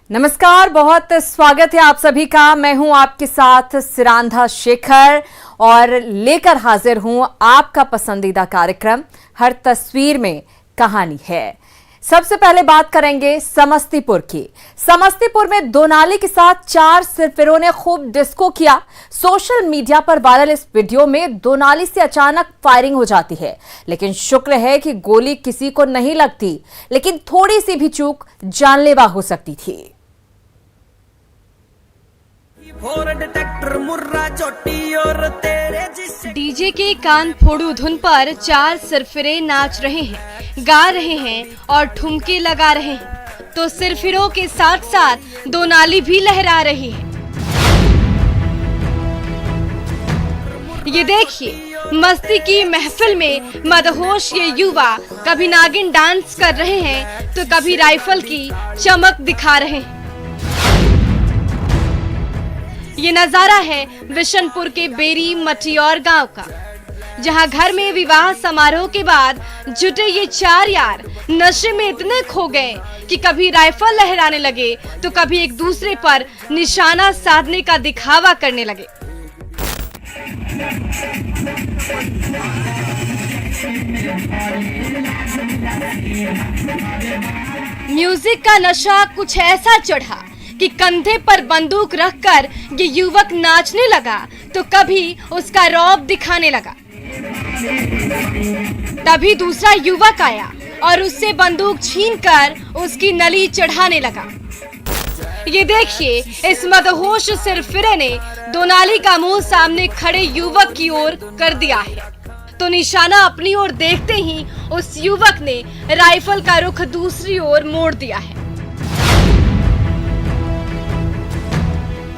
नमस्कार, बहुत स्वागत है आप सभी का। मैं हूं आपके साथ सिरांधा शेखर और लेकर हाजिर हूं आपका पसंदीदा कार्यक्रम हर तस्वीर में कहानी है। सबसे पहले बात करेंगे समस्तीपुर की। समस्तीपुर में दो नाली के साथ 4 सिरफिरों ने खूब डिस्को किया। सोशल मीडिया पर वायरल इस वीडियो में दो नाली से अचानक फायरिंग हो जाती है, लेकिन शुक्र है कि गोली किसी को नहीं लगती, लेकिन थोड़ी सी भी चूक जानलेवा हो सकती थी। डीजे के कान फोड़ू धुन पर 4 सिरफिरे नाच रहे हैं, गा रहे हैं और ठुमके लगा रहे हैं, तो सिरफिरों के साथ साथ दो नाली भी लहरा रही है। ये देखिए, मस्ती की महफिल में मदहोश ये युवा कभी नागिन डांस कर रहे हैं तो कभी राइफल की चमक दिखा रहे हैं। ये नजारा है विशनपुर के बेरी मटियोर गांव का, जहां घर में विवाह समारोह के बाद जुटे ये 4 यार नशे में इतने खो गए कि कभी राइफल लहराने लगे तो कभी एक दूसरे पर निशाना साधने का दिखावा करने लगे। म्यूजिक का नशा कुछ ऐसा चढ़ा कि कंधे पर बंदूक रखकर ये युवक नाचने लगा तो कभी उसका रौब दिखाने लगा। तभी दूसरा युवक आया और उससे बंदूक छीनकर उसकी नली चढ़ाने लगा। ये देखिए, इस मदहोश सिरफिरे ने दो नाली का मुंह सामने खड़े युवक की ओर कर दिया है, तो निशाना अपनी ओर देखते ही उस युवक ने राइफल का रुख दूसरी ओर मोड़ दिया है।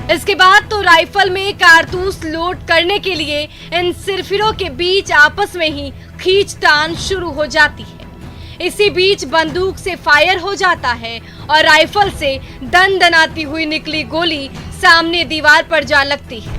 इसके बाद तो राइफल में कारतूस लोड करने के लिए इन सिरफिरों के बीच आपस में ही खींचतान शुरू हो जाती है। इसी बीच बंदूक से फायर हो जाता है और राइफल से दनदनाती हुई निकली गोली सामने दीवार पर जा लगती है।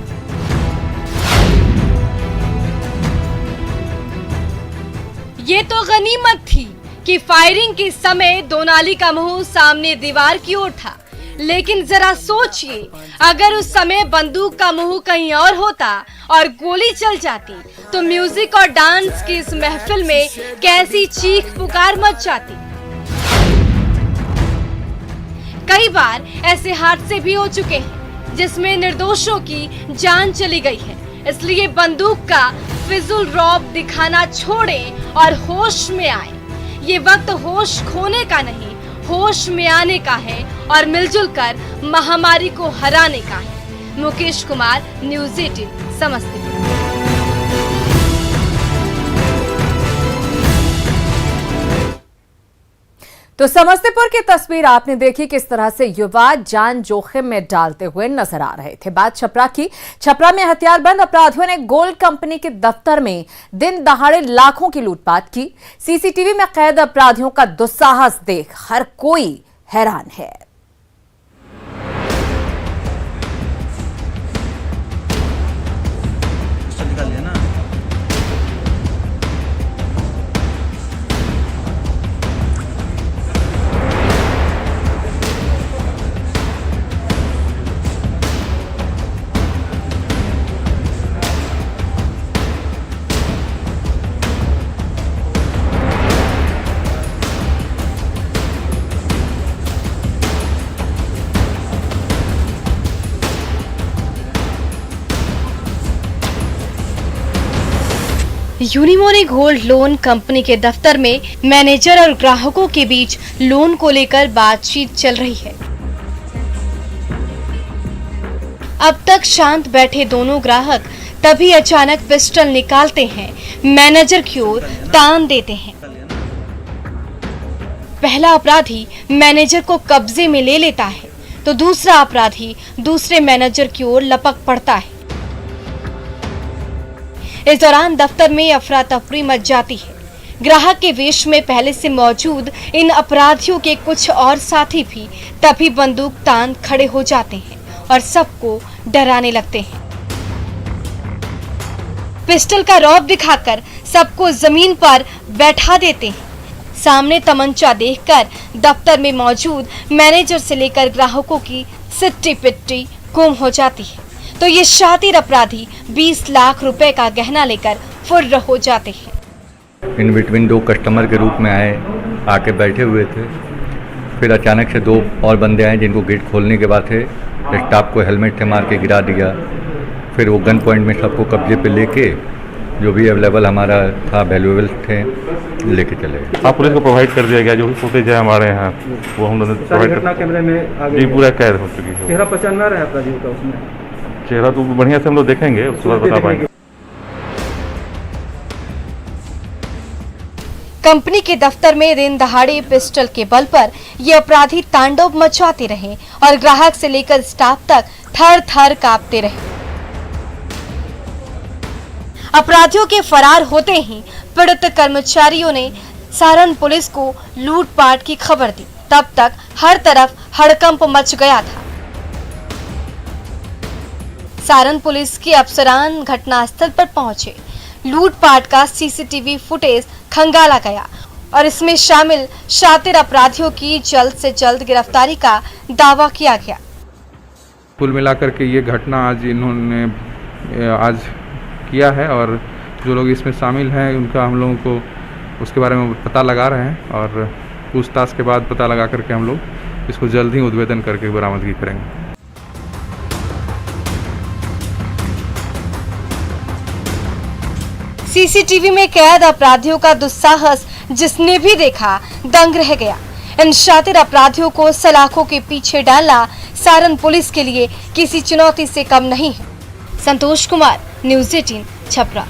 ये तो गनीमत थी कि फायरिंग के समय दो नाली का मुंह सामने दीवार की ओर था, लेकिन जरा सोचिए, अगर उस समय बंदूक का मुंह कहीं और होता और गोली चल जाती तो म्यूजिक और डांस की इस महफिल में कैसी चीख पुकार मच जाती। कई बार ऐसे हादसे भी हो चुके हैं जिसमें निर्दोषों की जान चली गई है, इसलिए बंदूक का फिजूल रौब दिखाना छोड़ें और होश में आए। ये वक्त होश खोने का नहीं, होश में आने का है और मिलजुल कर महामारी को हराने का है। मुकेश कुमार, न्यूज़ 18, समस्तीपुर। तो समस्तीपुर की तस्वीर आपने देखी, किस तरह से युवा जान जोखिम में डालते हुए नजर आ रहे थे। बात छपरा की। छपरा में हथियारबंद अपराधियों ने गोल्ड कंपनी के दफ्तर में दिन दहाड़े लाखों की लूटपाट की। सीसीटीवी में कैद अपराधियों का दुस्साहस देख हर कोई हैरान है। यूनिमोनी गोल्ड लोन कंपनी के दफ्तर में मैनेजर और ग्राहकों के बीच लोन को लेकर बातचीत चल रही है। अब तक शांत बैठे दोनों ग्राहक तभी अचानक पिस्टल निकालते हैं, मैनेजर की ओर तान देते हैं। पहला अपराधी मैनेजर को कब्जे में ले लेता है, तो दूसरा अपराधी दूसरे मैनेजर की ओर लपक पड़ता है। इस दौरान दफ्तर में अफरा तफरी मच जाती है। ग्राहक के वेश में पहले से मौजूद इन अपराधियों के कुछ और साथी भी तभी बंदूक तान खड़े हो जाते हैं और सबको डराने लगते हैं। पिस्टल का रौब दिखाकर सबको जमीन पर बैठा देते हैं। सामने तमंचा देखकर दफ्तर में मौजूद मैनेजर से लेकर ग्राहकों की सिट्टी पिट्टी गुम हो जाती है, तो ये शातिर अपराधी 20 लाख रुपए का गहना लेकर फुर्र हो जाते हैं। इन बिटवीन दो कस्टमर के रूप में आए, आके बैठे हुए थे। फिर अचानक से दो और बंदे आए जिनको गेट खोलने के बाद थे स्टाफ को हेलमेट से मार के गिरा दिया। फिर वो गन पॉइंट में सबको कब्जे पे लेके जो भी अवेलेबल हमारा था वैल्यूएबल थे लेके चले गए। हाँ, पुलिस को प्रोवाइड कर दिया गया। जो भी फुटेज है हमारे यहाँ वो हम लोगों ने प्रोवाइड घटना कैमरे में आ गई। जी पूरा कैद हो चुकी है। चेहरा पहचान में आ रहा है अपराधियों का उसमें? चेहरा तो बढ़िया से हम लोग देखेंगे, उसके बाद बता पाएंगे। कंपनी के दफ्तर में दिन दहाड़े पिस्टल के बल पर ये अपराधी तांडव मचाते रहे और ग्राहक से लेकर स्टाफ तक थर थर कांपते रहे। अपराधियों के फरार होते ही पीड़ित कर्मचारियों ने सारण पुलिस को लूटपाट की खबर दी। तब तक हर तरफ हड़कंप मच गया था। सारण पुलिस के अफसरान घटनास्थल पर पहुंचे। लूटपाट का सीसीटीवी फुटेज खंगाला गया और इसमें शामिल शातिर अपराधियों की जल्द से जल्द गिरफ्तारी का दावा किया गया। कुल मिलाकर के ये घटना आज इन्होंने आज किया है और जो लोग इसमें शामिल हैं उनका हम लोगों को उसके बारे में पता लगा रहे हैं और पूछताछ के बाद पता लगा करके हम लोग इसको जल्द ही उद्भेदन करके बरामदगी करेंगे। सीसीटीवी में कैद अपराधियों का दुस्साहस जिसने भी देखा दंग रह गया। इन शातिर अपराधियों को सलाखों के पीछे डालना सारण पुलिस के लिए किसी चुनौती से कम नहीं है। संतोष कुमार, न्यूज़ 18 छपरा।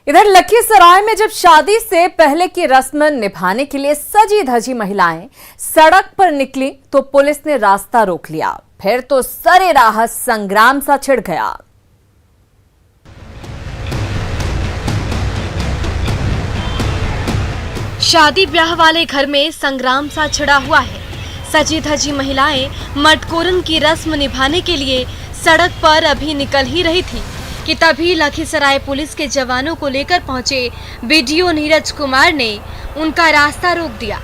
इधर लखीसराय में जब शादी से पहले की रस्म निभाने के लिए सजी धजी महिलाएं सड़क पर निकली तो पुलिस ने रास्ता रोक लिया। फिर तो सरेराह संग्राम सा छिड़ गया। शादी ब्याह वाले घर में संग्राम सा छिड़ा हुआ है। सजी धजी महिलाएं मटकोरन की रस्म निभाने के लिए सड़क पर अभी निकल ही रही थी कि तभी लखीसराय पुलिस के जवानों को लेकर पहुंचे बीडीओ नीरज कुमार ने उनका रास्ता रोक दिया।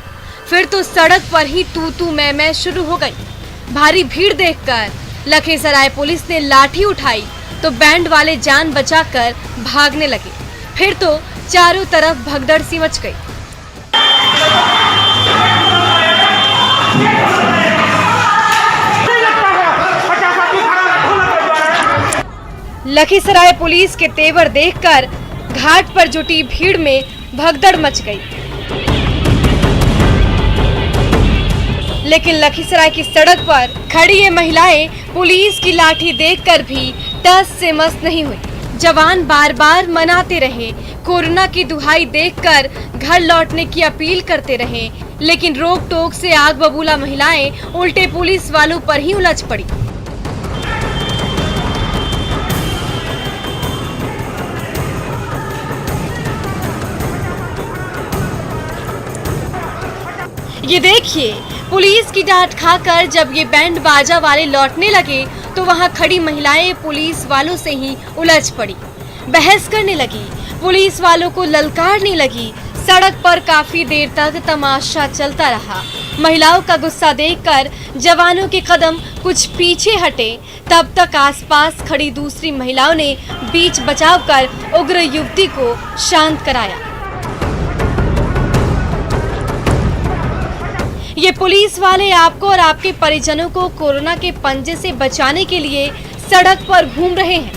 फिर तो सड़क पर ही तू मैं शुरू हो गई। भारी भीड़ देखकर लखीसराय पुलिस ने लाठी उठाई तो बैंड वाले जान बचाकर भागने लगे। फिर तो चारों तरफ भगदड़ सी मच गई। लखीसराय पुलिस के तेवर देखकर घाट पर जुटी भीड़ में भगदड़ मच गई। लेकिन लखीसराय की सड़क पर खड़ी ये महिलाएं पुलिस की लाठी देखकर भी टस से मस नहीं हुई। जवान बार बार मनाते रहे, कोरोना की दुहाई देखकर घर लौटने की अपील करते रहे, लेकिन रोक टोक से आग बबूला महिलाएं उल्टे पुलिस वालों पर ही उलझ पड़ी। ये देखिए, पुलिस की डांट खाकर जब ये बैंड बाजा वाले लौटने लगे तो वहाँ खड़ी महिलाएं पुलिस वालों से ही उलझ पड़ी, बहस करने लगी, पुलिस वालों को ललकारने लगी। सड़क पर काफी देर तक तमाशा चलता रहा। महिलाओं का गुस्सा देखकर जवानों के कदम कुछ पीछे हटे। तब तक आसपास खड़ी दूसरी महिलाओं ने बीच बचाव कर उग्र युवती को शांत कराया। ये पुलिस वाले आपको और आपके परिजनों को कोरोना के पंजे से बचाने के लिए सड़क पर घूम रहे हैं,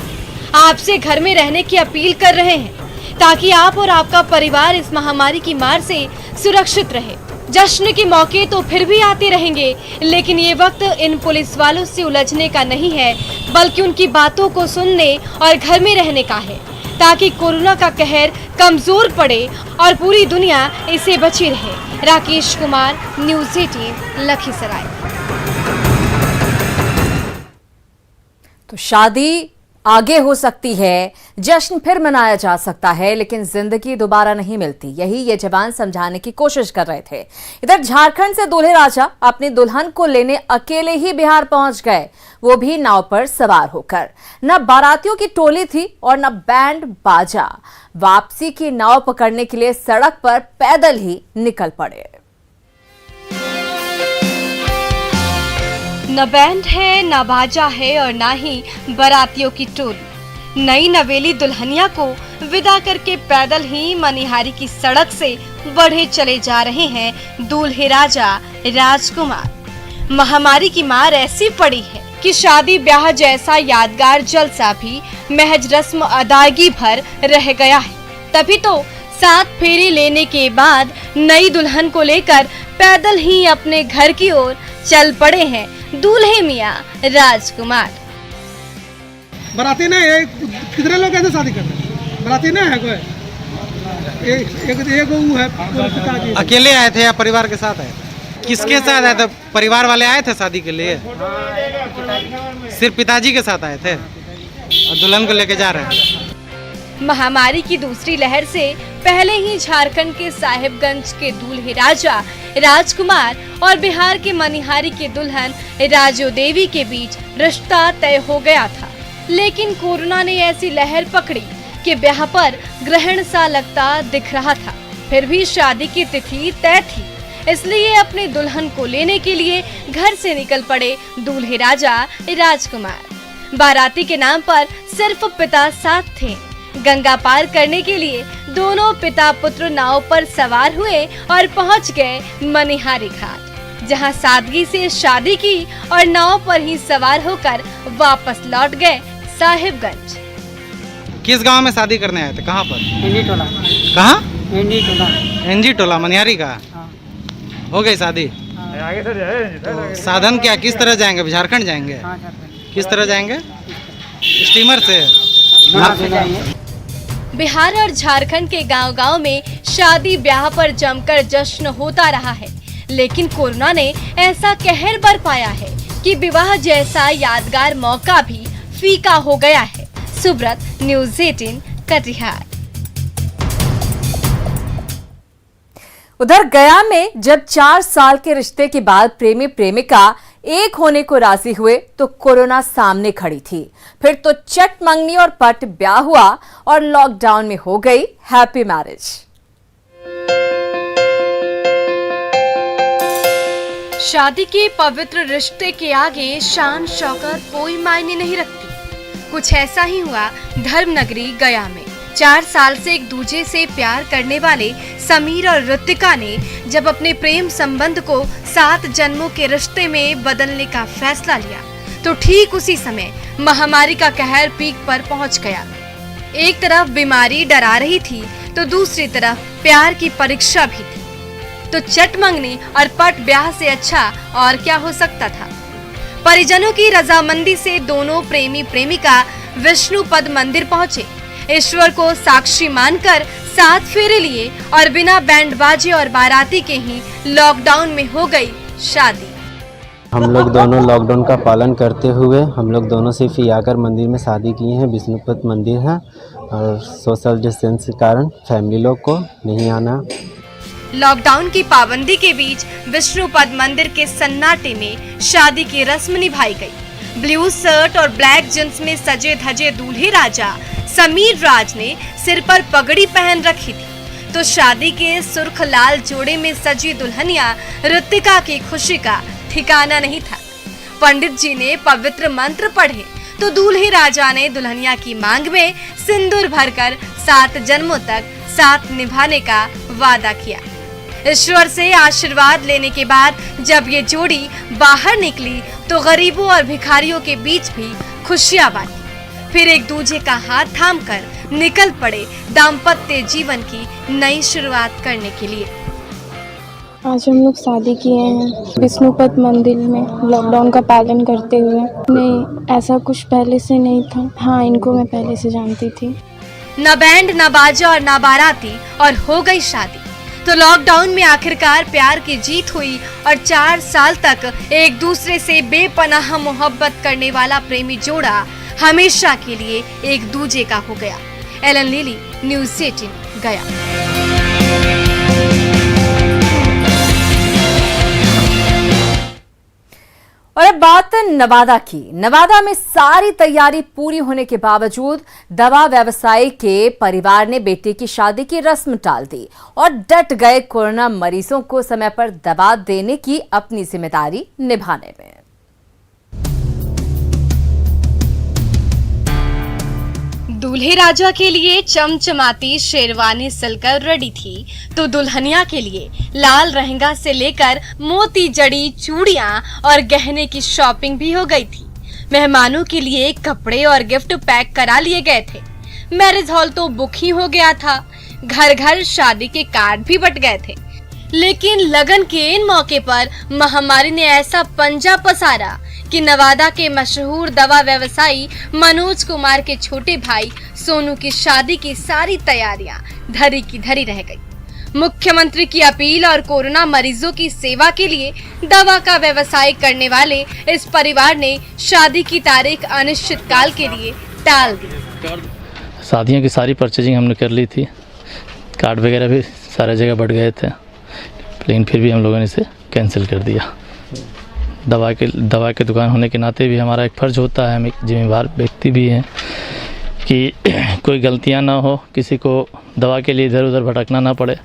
आपसे घर में रहने की अपील कर रहे हैं ताकि आप और आपका परिवार इस महामारी की मार से सुरक्षित रहे। जश्न के मौके तो फिर भी आते रहेंगे, लेकिन ये वक्त इन पुलिस वालों से उलझने का नहीं है, बल्कि उनकी बातों को सुनने और घर में रहने का है, ताकि कोरोना का कहर कमजोर पड़े और पूरी दुनिया इसे बची रहे। राकेश कुमार, न्यूज़ 18 लखीसराय। तो शादी आगे हो सकती है, जश्न फिर मनाया जा सकता है, लेकिन जिंदगी दोबारा नहीं मिलती। यही ये जवान समझाने की कोशिश कर रहे थे। इधर झारखंड से दूल्हे राजा अपनी दुल्हन को लेने अकेले ही बिहार पहुंच गए, वो भी नाव पर सवार होकर। न बारातियों की टोली थी और न बैंड बाजा। वापसी की नाव पकड़ने के लिए सड़क पर पैदल ही निकल पड़े। न बैंड है, न बाजा है और ना ही बारातियों की टोली। नई नवेली दुल्हनिया को विदा करके पैदल ही मनिहारी की सड़क से बढ़े चले जा रहे हैं दूल्हे राजा राजकुमार। महामारी की मार ऐसी पड़ी है कि शादी ब्याह जैसा यादगार जलसा भी महज रस्म अदायगी भर रह गया है। तभी तो 7 फेरे लेने के बाद नई दुल्हन को लेकर पैदल ही अपने घर की ओर चल पड़े हैं दूल्हे मियां राजकुमार। बराती ने कितने लोग ऐसे शादी करते हैं? बराती नहीं है कोई? एक वो है पिताजी। अकेले आए थे या परिवार के साथ आए? किसके साथ आए थे? परिवार वाले आए थे शादी के लिए? सिर्फ पिताजी के साथ आए थे और दुल्हन को लेके जा रहे हैं। महामारी की दूसरी लहर से पहले ही झारखंड के साहिबगंज के दूल्हे राजा राजकुमार और बिहार के मनिहारी के दुल्हन राजो देवी के बीच रिश्ता तय हो गया था। लेकिन कोरोना ने ऐसी लहर पकड़ी कि ब्याह पर ग्रहण सा लगता दिख रहा था। फिर भी शादी की तिथि तय थी, इसलिए अपने दुल्हन को लेने के लिए घर से निकल पड़े दूल्हे राजा राजकुमार। बाराती के नाम पर सिर्फ पिता साथ थे। गंगा पार करने के लिए दोनों पिता पुत्र नाव पर सवार हुए और पहुंच गए मनिहारी घाट, जहां सादगी से शादी की और नाव पर ही सवार होकर वापस लौट गए साहिबगंज। किस गांव में शादी करने आए थे? कहां पर? एनजी टोला। कहां? एनजी टोला। एनजी टोला मनिहारी का। हो गई शादी? तो साधन क्या, किस तरह जाएंगे? झारखंड जाएंगे? किस तरह जाएंगे? स्टीमर से? बिहार और झारखंड के गांव-गांव में शादी ब्याह पर जमकर जश्न होता रहा है, लेकिन कोरोना ने ऐसा कहर बरपाया है कि विवाह जैसा यादगार मौका भी फीका हो गया है। सुब्रत, न्यूज़ 18 कटिहार। उधर गया में जब 4 साल के रिश्ते के बाद प्रेमी प्रेमिका एक होने को राजी हुए तो कोरोना सामने खड़ी थी। फिर तो चट मंगनी और पट ब्याह हुआ और लॉकडाउन में हो गई हैप्पी मैरिज। शादी के पवित्र रिश्ते के आगे शान शौकत कोई मायने नहीं रखती। कुछ ऐसा ही हुआ धर्मनगरी गया में। 4 साल से एक दूसरे से प्यार करने वाले समीर और ऋतिका ने जब अपने प्रेम संबंध को 7 जन्मों के रिश्ते में बदलने का फैसला लिया, तो ठीक उसी समय महामारी का कहर पीक पर पहुंच गया। एक तरफ बीमारी डरा रही थी तो दूसरी तरफ प्यार की परीक्षा भी थी। तो चट मंगनी और पट ब्याह से अच्छा और क्या हो सकता था। परिजनों की रजामंदी से दोनों प्रेमी प्रेमिका विष्णुपद मंदिर पहुंचे। ईश्वर को साक्षी मानकर 7 फेरे लिए और बिना बैंड बाजे और बाराती के ही लॉकडाउन में हो गई शादी। हम लोग दोनों लॉकडाउन का पालन करते हुए हम लोग दोनों सिर्फ आकर मंदिर में शादी किए हैं। विष्णुपद मंदिर है और सोशल डिस्टेंस के कारण फैमिली लोग को नहीं आना। लॉकडाउन की पाबंदी के बीच विष्णुपद मंदिर के सन्नाटे में शादी की रस्म निभाई गई। ब्लू शर्ट और ब्लैक जींस में सजे धजे दूल्हे राजा समीर राज ने सिर पर पगड़ी पहन रखी थी, तो शादी के सुर्ख लाल जोड़े में सजी दुल्हनिया ऋतिका की खुशी का ठिकाना नहीं था। पंडित जी ने पवित्र मंत्र पढ़े तो दूल्हे राजा ने दुल्हनिया की मांग में सिंदूर भरकर 7 जन्मों तक साथ निभाने का वादा किया। ईश्वर से आशीर्वाद लेने के बाद जब ये जोड़ी बाहर निकली तो गरीबों और भिखारियों के बीच भी खुशियां बांटी। फिर एक दूजे का हाथ थामकर निकल पड़े दाम्पत्य जीवन की नई शुरुआत करने के लिए। आज हम लोग शादी किए हैं विष्णुपद मंदिर में लॉकडाउन का पालन करते हुए। नहीं, ऐसा कुछ पहले से नहीं था। हाँ, इनको मैं पहले से जानती थी। न बैंड, न बाजा और न बाराती और हो गई शादी। तो लॉकडाउन में आखिरकार प्यार की जीत हुई और 4 साल तक एक दूसरे से बेपनाह मोहब्बत करने वाला प्रेमी जोड़ा हमेशा के लिए एक दूजे का हो गया। एलन लिली, न्यूज़ 18 गया। और अब बात नवादा की। नवादा में सारी तैयारी पूरी होने के बावजूद दवा व्यवसायी के परिवार ने बेटे की शादी की रस्म टाल दी और डट गए कोरोना मरीजों को समय पर दवा देने की अपनी जिम्मेदारी निभाने में। दूल्हे राजा के लिए चमचमाती शेरवानी सिलकर रेडी थी तो दुल्हनिया के लिए लाल लहंगा से लेकर मोती जड़ी चूड़ियां और गहने की शॉपिंग भी हो गई थी। मेहमानों के लिए कपड़े और गिफ्ट पैक करा लिए गए थे। मैरिज हॉल तो बुक ही हो गया था। घर घर शादी के कार्ड भी बट गए थे। लेकिन लगन के इन मौके पर महामारी ने ऐसा पंजा पसारा कि नवादा के मशहूर दवा व्यवसायी मनोज कुमार के छोटे भाई सोनू की शादी की सारी तैयारियां धरी की धरी रह गई। मुख्यमंत्री की अपील और कोरोना मरीजों की सेवा के लिए दवा का व्यवसाय करने वाले इस परिवार ने शादी की तारीख अनिश्चित काल के लिए टाल दी। शादियों की सारी परचेजिंग हमने कर ली थी, कार्ड वगैरह भी सारे जगह बढ़ गए थे, लेकिन फिर भी हम लोगों ने इसे कैंसिल कर दिया। दवा के दुकान होने के नाते भी हमारा एक फ़र्ज होता है, हम एक जिम्मेदार व्यक्ति भी हैं कि कोई गलतियां ना हो, किसी को दवा के लिए इधर उधर भटकना ना पड़े।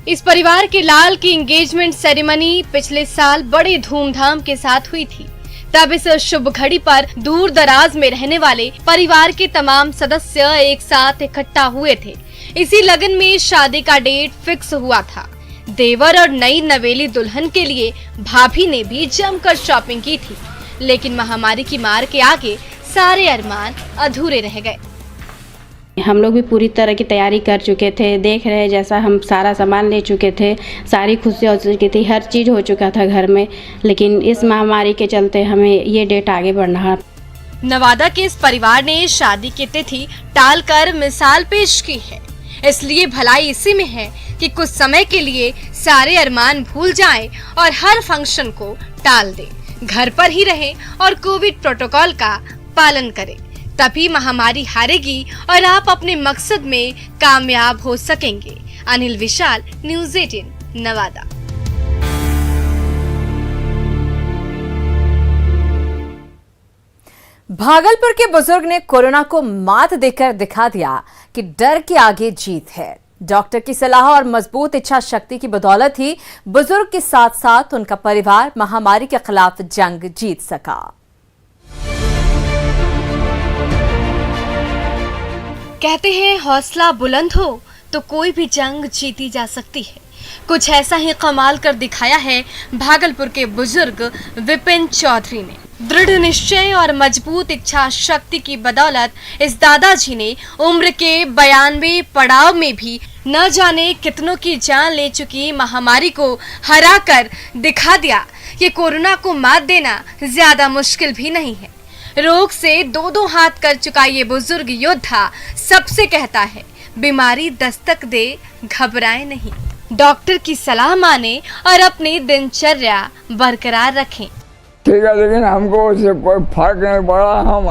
इस परिवार के लाल की एंगेजमेंट सेरेमनी पिछले साल बड़े धूमधाम के साथ हुई थी। तब इस शुभ घड़ी पर दूर दराज में रहने वाले परिवार के तमाम सदस्य एक साथ इकट्ठा हुए थे। इसी लगन में शादी का डेट फिक्स हुआ था। देवर और नई नवेली दुल्हन के लिए भाभी ने भी जमकर शॉपिंग की थी, लेकिन महामारी की मार के आगे सारे अरमान अधूरे रह गए। हम लोग भी पूरी तरह की तैयारी कर चुके थे, देख रहे जैसा हम सारा सामान ले चुके थे, सारी खुशियाँ हो चुकी थी, हर चीज़ हो चुका था घर में, लेकिन इस महामारी के चलते हमें ये डेट आगे बढ़ना। नवादा के इस परिवार ने शादी की तिथि टालकर मिसाल पेश की है। इसलिए भलाई इसी में है कि कुछ समय के लिए सारे अरमान भूल जाएं और हर फंक्शन को टाल दें, घर पर ही रहें और कोविड प्रोटोकॉल का पालन करें। तभी महामारी हारेगी और आप अपने मकसद में कामयाब हो सकेंगे। अनिल विशाल, न्यूज़ 18 नवादा। भागलपुर के बुजुर्ग ने कोरोना को मात देकर दिखा दिया कि डर के आगे जीत है। डॉक्टर की सलाह और मजबूत इच्छा शक्ति की बदौलत ही बुजुर्ग के साथ साथ उनका परिवार महामारी के खिलाफ जंग जीत सका। कहते हैं हौसला बुलंद हो तो कोई भी जंग जीती जा सकती है। कुछ ऐसा ही कमाल कर दिखाया है भागलपुर के बुजुर्ग विपिन चौधरी ने। दृढ़ निश्चय और मजबूत इच्छा शक्ति की बदौलत इस दादाजी ने उम्र के 92 पड़ाव में भी न जाने कितनों की जान ले चुकी महामारी को हराकर दिखा दिया कि कोरोना को मात देना ज्यादा मुश्किल भी नहीं है। रोग से दो हाथ कर चुका ये बुजुर्ग योद्धा सबसे कहता है, बीमारी दस्तक दे घबराए नहीं, डॉक्टर की सलाह माने और अपनी दिनचर्या बरकरार रखें। ठीक है, लेकिन हमको उससे कोई फर्क नहीं पड़ा। हम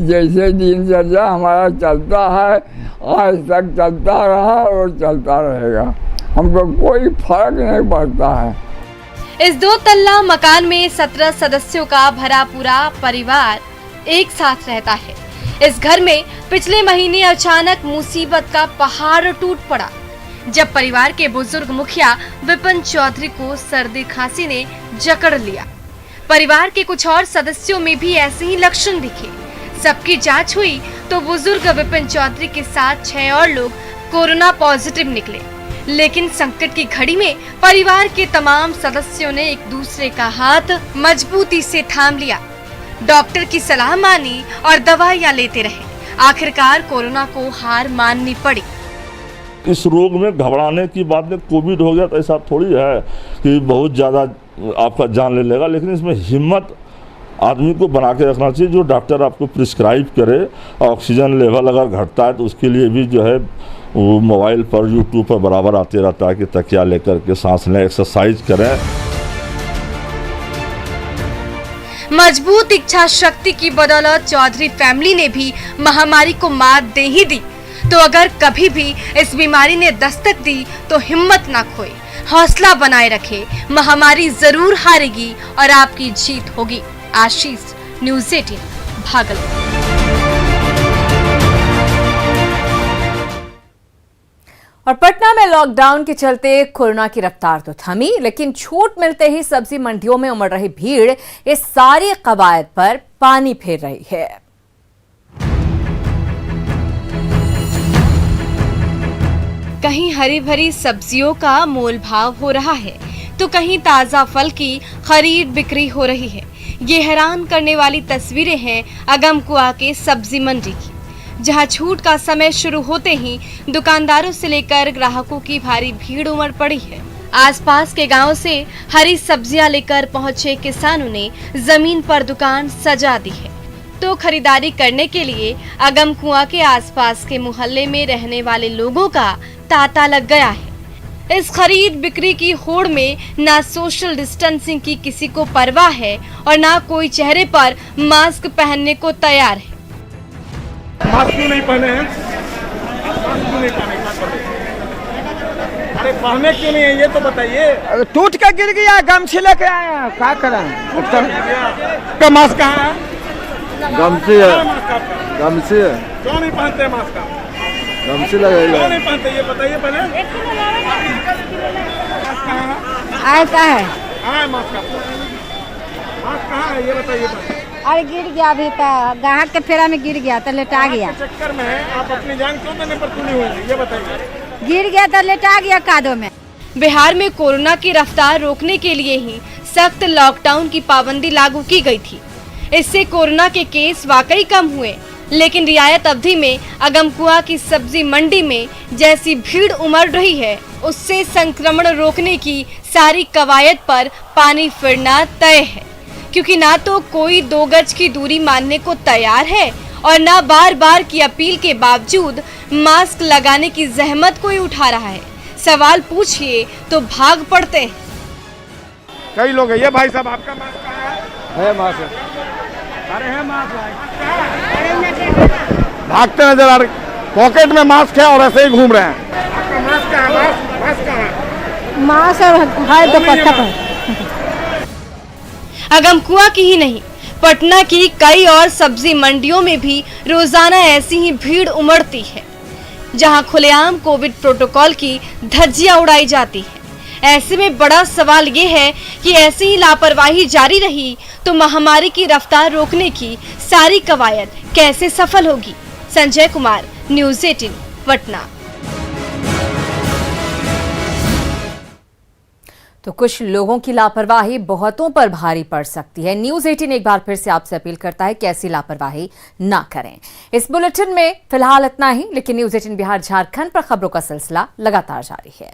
जैसे दिनचर्या हमारा चलता है आज तक चलता रहा और चलता रहेगा, हमको कोई फर्क नहीं पड़ता है। इस 2 तल्ला मकान में 17 सदस्यों का भरा पूरा परिवार एक साथ रहता है। इस घर में पिछले महीने अचानक मुसीबत का पहाड़ टूट पड़ा जब परिवार के बुजुर्ग मुखिया विपिन चौधरी को सर्दी खांसी ने जकड़ लिया। परिवार के कुछ और सदस्यों में भी ऐसे ही लक्षण दिखे। सबकी जांच हुई तो बुजुर्ग विपिन चौधरी के साथ 6 और लोग कोरोना पॉजिटिव निकले। लेकिन संकट की घड़ी में परिवार के तमाम सदस्यों ने एक दूसरे का हाथ मजबूती से थाम लिया, डॉक्टर की सलाह मानी और दवाइयां लेते रहे। आखिरकार कोरोना को हार माननी पड़ी। इस रोग में घबराने की बात नहीं, कोविड हो गया तो ऐसा थोड़ी है कि बहुत ज़्यादा आपका जान ले लेगा, लेकिन इसमें हिम्मत आदमी को बना के रखना चाहिए। जो डॉक्टर आपको प्रिस्क्राइब करे, ऑक्सीजन लेवल अगर घटता है तो उसके लिए भी जो है वो मोबाइल पर यूट्यूब पर बराबर आते रहता है कि तकिया लेकर के सांस लें, एक्सरसाइज करें। मजबूत इच्छा शक्ति की बदौलत चौधरी फैमिली ने भी महामारी को मात दे ही दी। तो अगर कभी भी इस बीमारी ने दस्तक दी तो हिम्मत ना खोए, हौसला बनाए रखे। महामारी जरूर हारेगी और आपकी जीत होगी। आशीष, न्यूज़ 18, भागलपुर। और पटना में लॉकडाउन के चलते कोरोना की रफ्तार तो थमी, लेकिन छूट मिलते ही सब्जी मंडियों में उमड़ रही भीड़ इस सारी कवायद पर पानी फेर रही है। कहीं हरी भरी सब्जियों का मोल भाव हो रहा है तो कहीं ताजा फल की खरीद बिक्री हो रही है। ये हैरान करने वाली तस्वीरें हैं अगमकुआ के सब्जी मंडी की, जहां छूट का समय शुरू होते ही दुकानदारों से लेकर ग्राहकों की भारी भीड़ उमड़ पड़ी है। आसपास के गांव से हरी सब्जियां लेकर पहुंचे किसानों ने जमीन पर दुकान सजा दी है। तो खरीदारी करने के लिए अगमकुआ के आसपास के मोहल्ले में रहने वाले लोगों का तांता लग गया है। इस खरीद बिक्री की होड़ में ना सोशल डिस्टेंसिंग की किसी को परवाह है और ना कोई चेहरे पर मास्क पहनने को तैयार है। मास्क क्यों नहीं पहने हैं? मास्क क्यों नहीं पहने? अरे पहने क्यों नहीं है ये तो बताइए। अरे टूट के गिर गया, गमछी लेके आए हैं, क्या करें? का मास्क कहाँ है? गमछी है, गमछी है। क्यों नहीं पहनते मास्क? गमछी लगेगा। क्यों नहीं पहनते ये बताइए पहले। ऐसा है। हाँ मास्क कहाँ है ये बताइए पहले। अरे गिर गया, अभी तो ग्राहक के फेरा में गिर गया तो लेटा गया। चक्कर में है आप अपनी जान क्यों देने पर तुली हुई है ये बताइए। गिर गया तो लेटा गया कादो में। बिहार में कोरोना की रफ्तार रोकने के लिए ही सख्त लॉकडाउन की पाबंदी लागू की गई थी। इससे कोरोना के केस वाकई कम हुए, लेकिन रियायत अवधि में अगमकुआ की सब्जी मंडी में जैसी भीड़ उमड़ रही है, उससे संक्रमण रोकने की सारी कवायद पर पानी फिरना तय है। क्योंकि ना तो कोई 2 गज की दूरी मानने को तैयार है और ना बार बार की अपील के बावजूद मास्क लगाने की जहमत कोई उठा रहा है। सवाल पूछिए तो भाग पड़ते हैं। कई लोग हैं। ये भाई साहब आपका मास्क कहाँ है? मास्क अरे है मास्क भागते नजर आ रहे, पॉकेट में मास्क है और ऐसे ही घूम रहे हैं। आपका मास्क कहाँ है? मास्क कहाँ है? मास्क है दुपट्टा पर। अगमकुआ की ही नहीं, पटना की कई और सब्जी मंडियों में भी रोजाना ऐसी ही भीड़ उमड़ती है, जहां खुलेआम कोविड प्रोटोकॉल की धज्जियां उड़ाई जाती है। ऐसे में बड़ा सवाल ये है कि ऐसी ही लापरवाही जारी रही तो महामारी की रफ्तार रोकने की सारी कवायद कैसे सफल होगी। संजय कुमार, न्यूज़ 18, पटना। तो कुछ लोगों की लापरवाही बहुतों पर भारी पड़ सकती है। न्यूज़ 18 एक बार फिर से आपसे अपील करता है कि ऐसी लापरवाही ना करें। इस बुलेटिन में फिलहाल इतना ही, लेकिन न्यूज़ 18 बिहार झारखंड पर खबरों का सिलसिला लगातार जारी है।